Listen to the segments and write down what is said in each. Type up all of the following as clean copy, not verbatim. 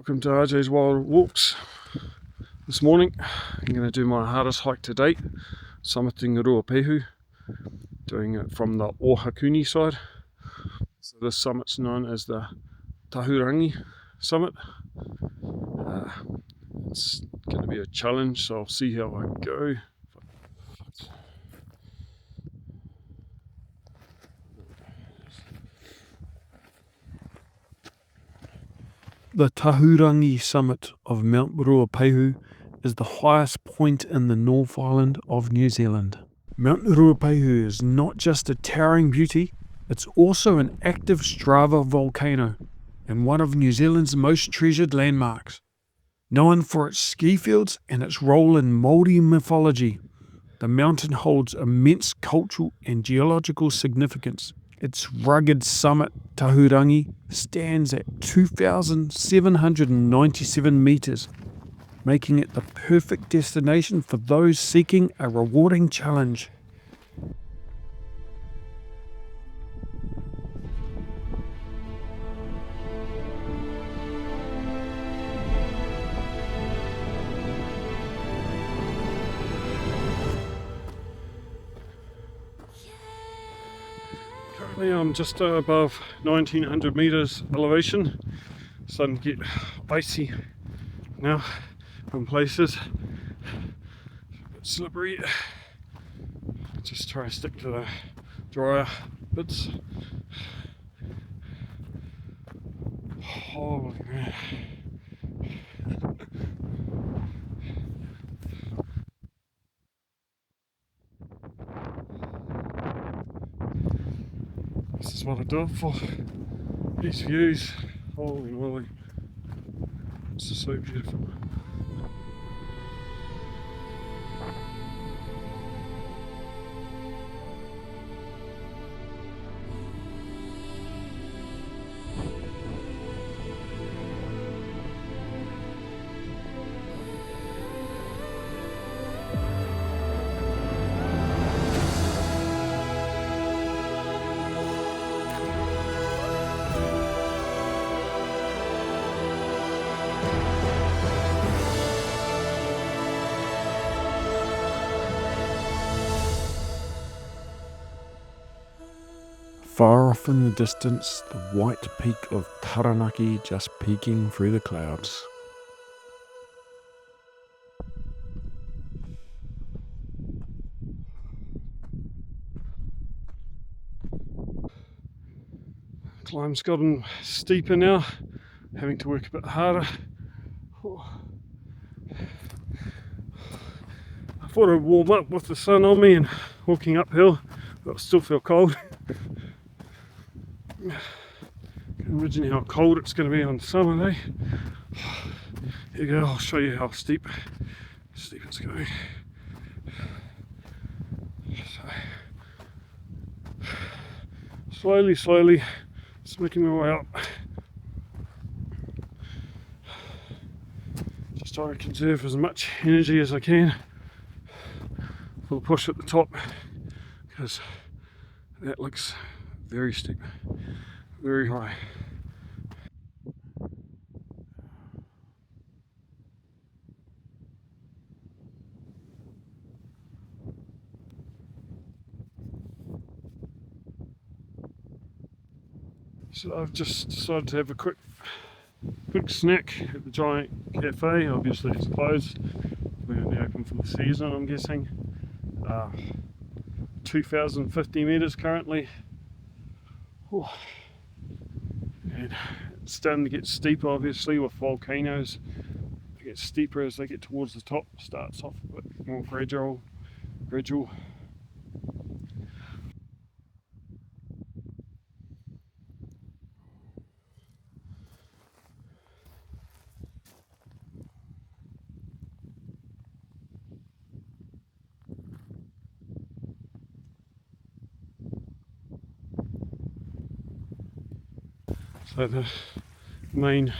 Welcome to RJ's Wild Walks. This morning I'm going to do my hardest hike to date, summiting Ruapehu, doing it from the Ohakuni side. So this summit's known as the Tahurangi summit. It's going to be a challenge, so I'll see how I go. The Tahurangi summit of Mount Ruapehu is the highest point in the North Island of New Zealand. Mount Ruapehu is not just a towering beauty, it's also an active Strava volcano and one of New Zealand's most treasured landmarks. Known for its ski fields and its role in Māori mythology, the mountain holds immense cultural and geological significance. Its rugged summit, Tahurangi, stands at 2,797 metres, making it the perfect destination for those seeking a rewarding challenge. Currently I'm just above 1900 metres elevation. Starting to get icy now in places. A bit slippery. Just try to stick to the drier bits. Holy man. This is what I do it for. These views, holy moly, this is so beautiful. Far off in the distance, the white peak of Tahurangi just peeking through the clouds. Climb's gotten steeper now, having to work a bit harder. I thought I'd warm up with the sun on me and walking uphill, but I still feel cold. Can imagine how cold it's going to be on summer day. Here you go, I'll show you how steep it's going. So, slowly, just making my way up. Just trying to conserve as much energy as I can for the push at the top, because that looks very steep, very high. So I've just decided to have a quick snack at the giant cafe. Obviously it's closed. We're only open for the season, I'm guessing. 2,050 metres currently. Whew. And it's starting to get steeper, obviously, with volcanoes. It gets steeper as they get towards the top. Starts off a bit more gradual. So the main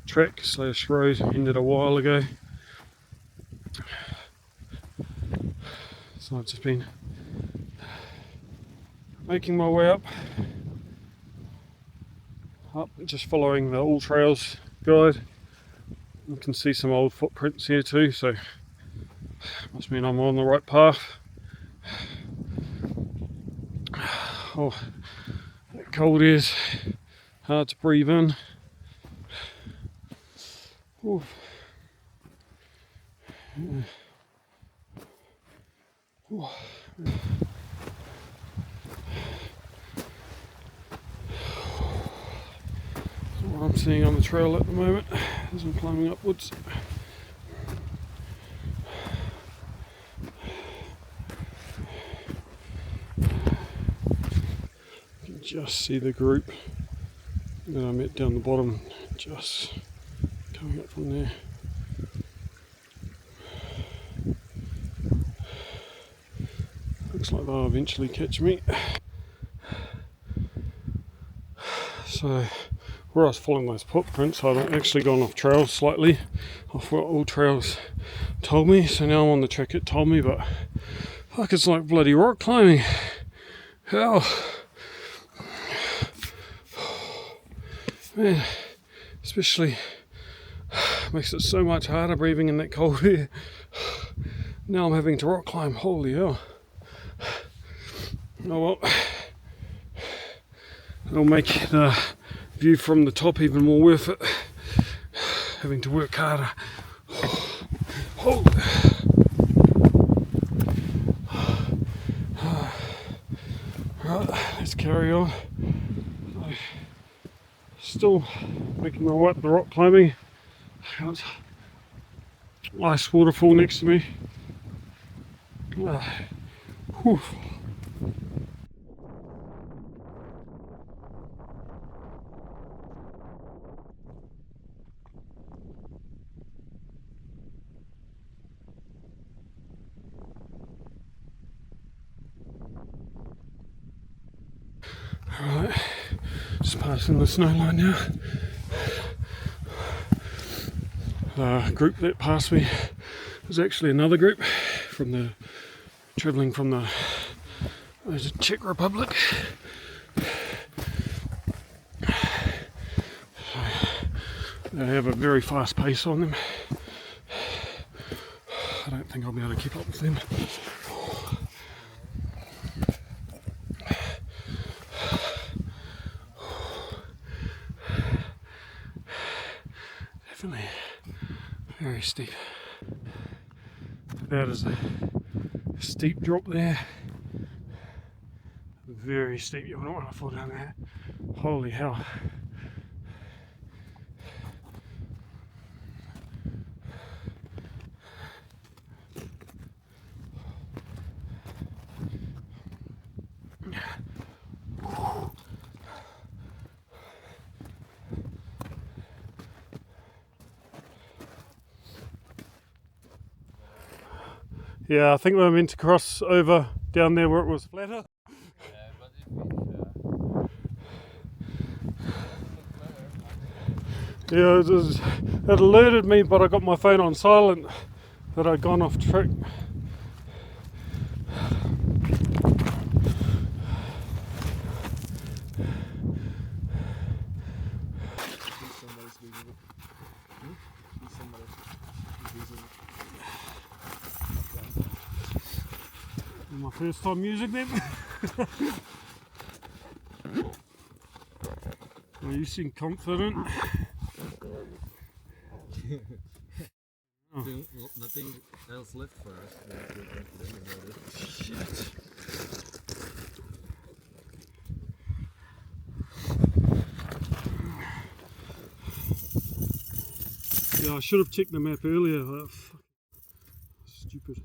track / road ended a while ago. So I've just been making my way up, just following the All Trails guide. You can see some old footprints here too, so must mean I'm on the right path. Oh, that cold is hard to breathe in. Ooh. Yeah. Ooh. What I'm seeing on the trail at the moment as I'm climbing upwards. You can just see the group that I met down the bottom, just coming up from there. Looks like they'll eventually catch me. So where I was following those footprints, I'd actually gone off trails slightly, off what all trails told me. So now I'm on the track it told me, but fuck, it's like bloody rock climbing. Hell, man, especially makes it so much harder breathing in that cold air. Now I'm having to rock climb. Holy hell. Oh well, it'll make the view from the top even more worth it, having to work harder. Oh. Right, let's carry on. Still making my way up the rock climbing. There's nice waterfall next to me. Whew. Alright, just passing the snow line now. The group that passed me was actually another group from the travelling from the Czech Republic. They have a very fast pace on them. I don't think I'll be able to keep up with them. Definitely very steep. That is a steep drop there. Very steep. You don't want to fall down there. Holy hell. Yeah, I think we were meant to cross over down there where it was flatter. Yeah, it alerted me, but I got my phone on silent that I'd gone off track. My first time using them. Well, you seem confident. Oh. Nothing else left for us. Shit. Yeah, I should have checked the map earlier. Stupid.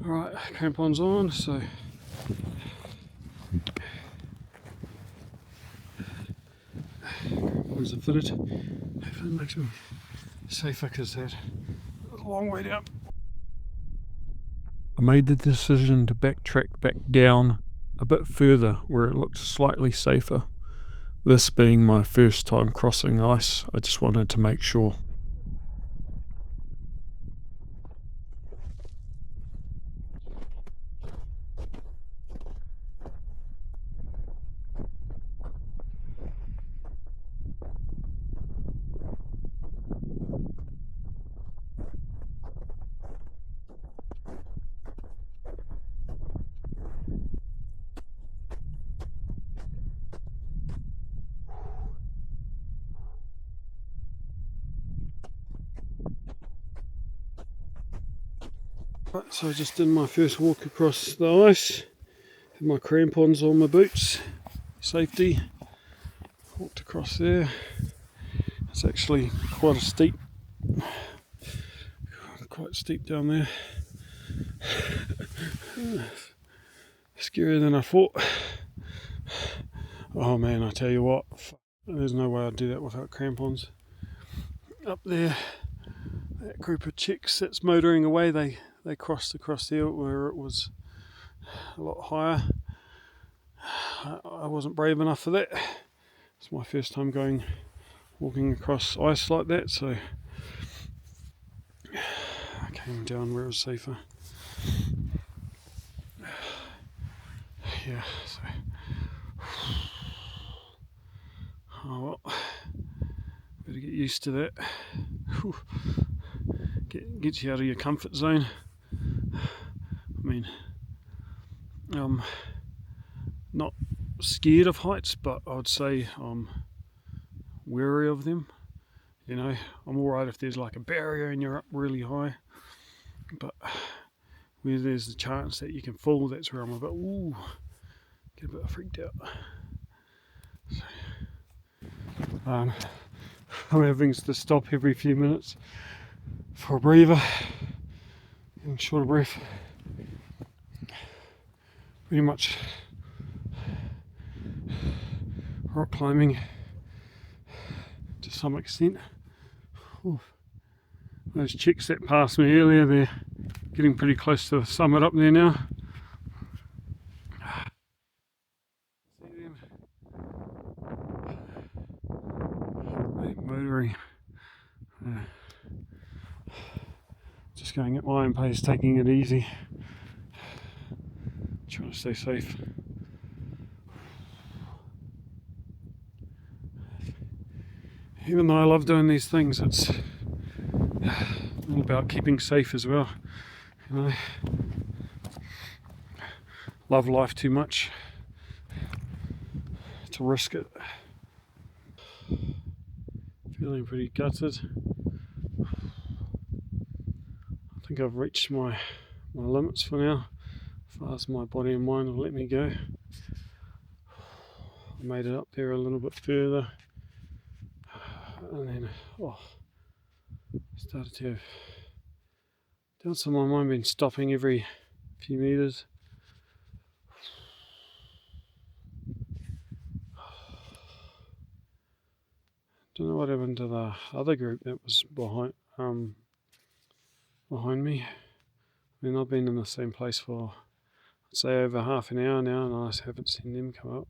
Alright, crampon's on, so crampon's are fitted. Hopefully it makes me safer because there's a long way down. I made the decision to backtrack back down a bit further where it looked slightly safer. This being my first time crossing ice, I just wanted to make sure. Right, so I just did my first walk across the ice. Had my crampons on my boots, safety. Walked across there. It's actually quite steep down there. Scarier than I thought. Oh man, I tell you what, there's no way I'd do that without crampons. Up there, that group of chicks that's motoring away, they crossed across there where it was a lot higher. I wasn't brave enough for that. It's my first time walking across ice like that, so I came down where it was safer. Yeah, so oh well, better get used to that. Gets you out of your comfort zone. I mean, I'm not scared of heights, but I would say I'm wary of them. You know, I'm alright if there's like a barrier and you're up really high, but where there's the chance that you can fall, that's where I'm a bit, get a bit freaked out. So, I'm having to stop every few minutes for a breather, getting short of breath. Pretty much rock climbing to some extent. Those chicks that passed me earlier, they're getting pretty close to the summit up there now. See them? They're motoring. Just going at my own pace, taking it easy. Trying to stay safe. Even though I love doing these things, it's all about keeping safe as well. You know, love life too much to risk it. Feeling pretty gutted. I think I've reached my limits for now, as far as my body and mind will let me go. I made it up there a little bit further, and then started to have doubts in my mind, been stopping every few meters. Don't know what happened to the other group that was behind me. I mean, I've been in the same place for, I'd say, over half an hour now, and I just haven't seen them come up.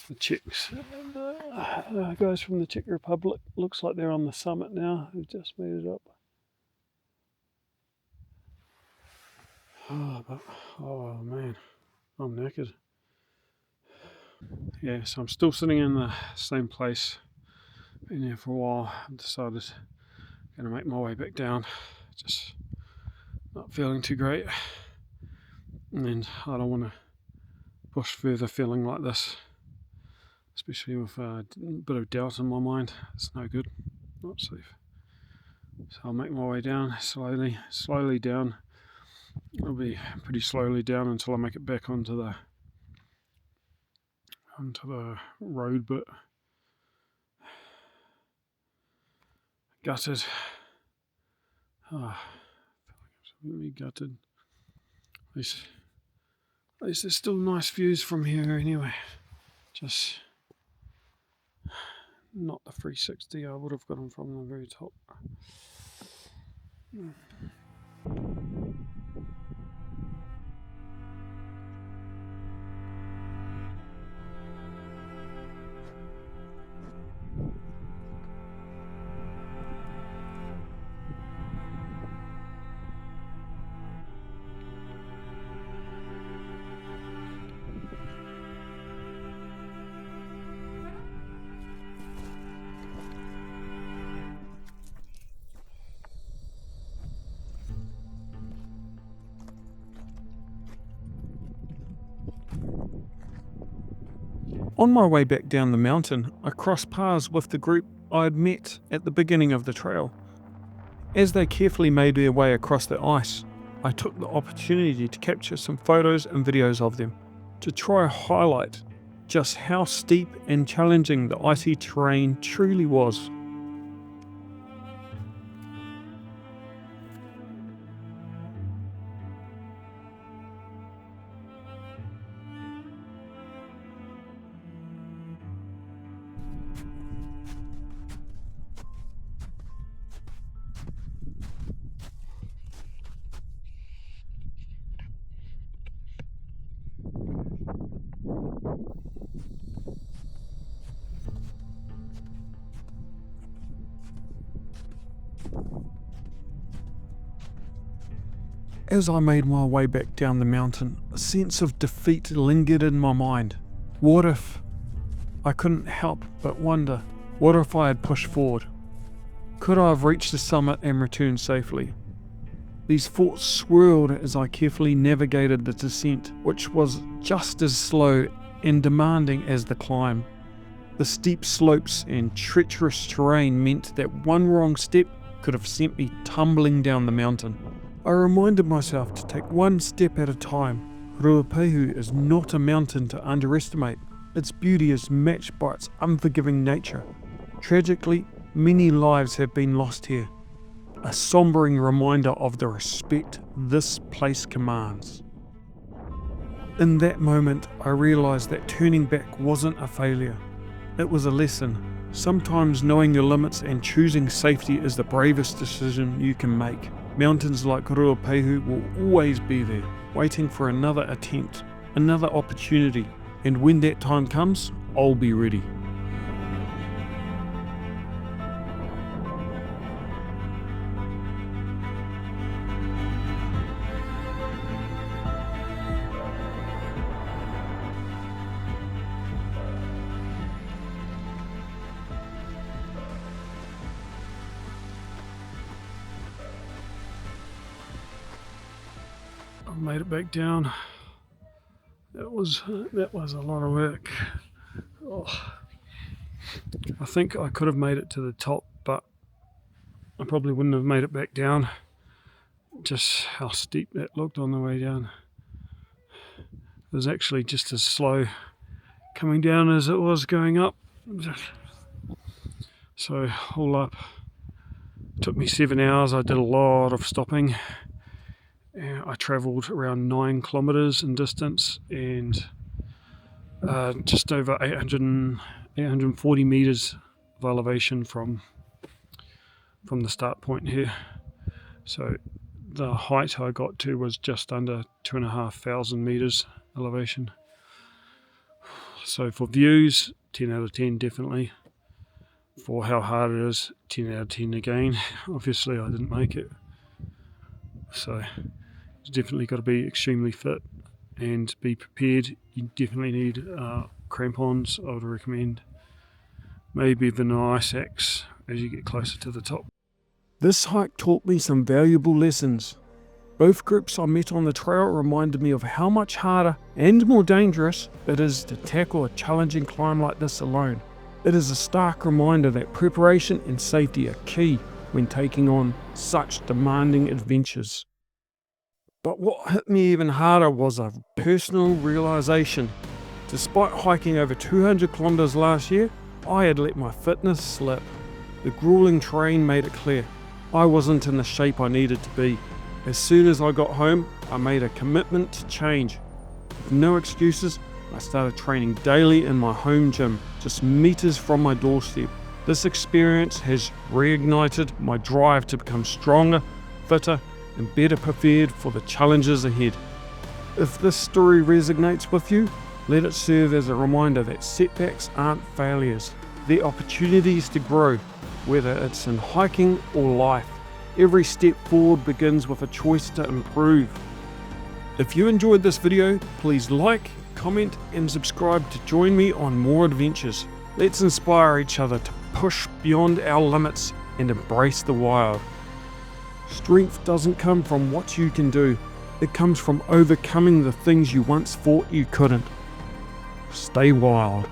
The chicks, the guys from the Czech Republic, looks like they're on the summit now. They've just made it up. Oh man, I'm knackered. Yeah, so I'm still sitting in the same place. Been here for a while. I've decided I'm going to make my way back down. Just not feeling too great, and I don't want to push further feeling like this, especially with a bit of doubt in my mind. It's no good, not safe. So I'll make my way down slowly down. It'll be pretty slowly down until I make it back onto the road, but gutted. Feeling absolutely gutted. At least there's still nice views from here anyway. Just not the 360 I would have gotten from the very top. On my way back down the mountain, I crossed paths with the group I had met at the beginning of the trail. As they carefully made their way across the ice, I took the opportunity to capture some photos and videos of them, to try highlight just how steep and challenging the icy terrain truly was. As I made my way back down the mountain, a sense of defeat lingered in my mind. What if? I couldn't help but wonder, what if I had pushed forward? Could I have reached the summit and returned safely? These thoughts swirled as I carefully navigated the descent, which was just as slow and demanding as the climb. The steep slopes and treacherous terrain meant that one wrong step could have sent me tumbling down the mountain. I reminded myself to take one step at a time. Ruapehu is not a mountain to underestimate. Its beauty is matched by its unforgiving nature. Tragically, many lives have been lost here. A sombering reminder of the respect this place commands. In that moment, I realized that turning back wasn't a failure. It was a lesson. Sometimes knowing your limits and choosing safety is the bravest decision you can make. Mountains like Ruapehu will always be there, waiting for another attempt, another opportunity, and when that time comes, I'll be ready. I made it back down. That was a lot of work. Oh. I think I could have made it to the top, but I probably wouldn't have made it back down. Just how steep that looked on the way down. It was actually just as slow coming down as it was going up. So all up, it took me 7 hours. I did a lot of stopping. I travelled around 9 kilometres in distance and just over 840 metres of elevation from the start point here. So the height I got to was just under 2,500 metres elevation. So for views, 10 out of 10 definitely. For how hard it is, 10 out of 10 again. Obviously I didn't make it. So you've definitely got to be extremely fit and be prepared. You definitely need crampons, I would recommend. Maybe even an ice axe as you get closer to the top. This hike taught me some valuable lessons. Both groups I met on the trail reminded me of how much harder and more dangerous it is to tackle a challenging climb like this alone. It is a stark reminder that preparation and safety are key when taking on such demanding adventures. But what hit me even harder was a personal realization. Despite hiking over 200 kilometers last year, I had let my fitness slip. The grueling terrain made it clear I wasn't in the shape I needed to be. As soon as I got home, I made a commitment to change. With no excuses, I started training daily in my home gym, just meters from my doorstep. This experience has reignited my drive to become stronger, fitter, and better prepared for the challenges ahead. If this story resonates with you, let it serve as a reminder that setbacks aren't failures. They're opportunities to grow, whether it's in hiking or life. Every step forward begins with a choice to improve. If you enjoyed this video, please like, comment, and subscribe to join me on more adventures. Let's inspire each other to push beyond our limits and embrace the wild. Strength doesn't come from what you can do. It comes from overcoming the things you once thought you couldn't. Stay wild.